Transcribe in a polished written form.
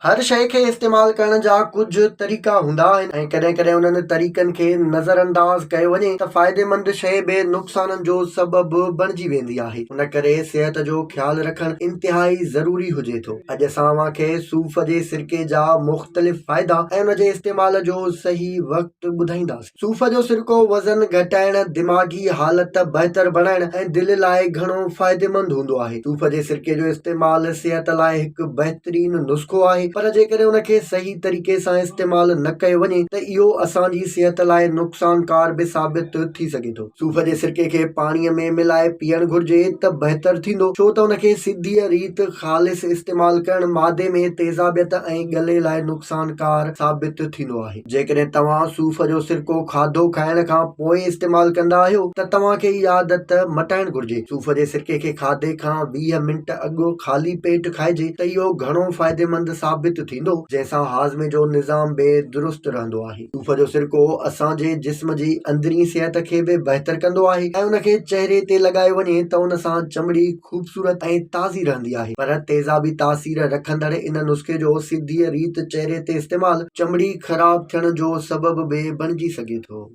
हर शइ खे इस्तेमाल करण जा कुछ तरीक़ा हूंदा आहिनि ऐं कॾहिं कॾहिं उन्हनि तरीक़नि खे नज़रअंदाज़ कयो वञे त फ़ाइदेमंद शइ बि नुक़साननि जो सबबु बणिजी वेंदी आहे। उन करे सिहत जो ख़्यालु रखणु इंतिहाई ज़रूरी हुजे थो। अॼु असां तव्हांखे सूफ़ जे सिरके जा मुख़्तलिफ़ फ़ाइदा ऐं उन जे इस्तेमाल जो सही वक़्तु ॿुधाईंदासीं। सूफ़ जो सिरको वज़न घटाइण, दिमाग़ी हालत बहितर बणाइण ऐं दिलि लाइ घणो फ़ाइदेमंद हूंदो आहे। सूफ़ जे सिरके जो इस्तेमालु सिहत लाइ हिकु बहितरीन नुस्ख़ो आहे, पर जेकॾहिं उनखे सही तरीक़े सां इस्तेमालु न कयो वञे त इहो असांजी सिहत लाइ नुक़सानकार बि साबित थी सघे थो। सूफ़ जे सिरके खे पाणीअ में मिलाए पीअणु घुर्जे त बहितर थींदो, छो त उनखे सिधीअ रीति ख़ालिस इस्तेमालु करणु मादे में तेज़ाबियत ऐं गले लाइ नुक़सानकार साबित थींदो आहे। जेकॾहिं तव्हां सूफ़ जो सिरको खाधो खाइण खां पोइ इस्तेमालु कंदा आहियो त तव्हांखे इहा आदत मटाइणु घुर्जे। सूफ़ जे सिरके खे खाधे खां 20 मिंट अॻु ख़ाली पेट खाइजे त इहो घणो फ़ाइदेमंद साबित थींदो, जंहिंसां हाज़मे जो निज़ाम बि दुरुस्त रहंदो आहे। सूफ़ जो सिरको असांजे जिस्म जी अंदरी सिहत खे बि बहितर कंदो आहे ऐं उनखे चेहरे ते लॻायो वञे त उन सां चमड़ी खूबसूरत ऐं ताज़ी रहंदी आहे। पर तेज़ाबी तासीर रखंदड़ इन नुस्ख़े जो सिधीअ रीति चेहरे ते इस्तेमालु चमड़ी ख़राब थियण जो सबबु बि बणिजी सघे थो।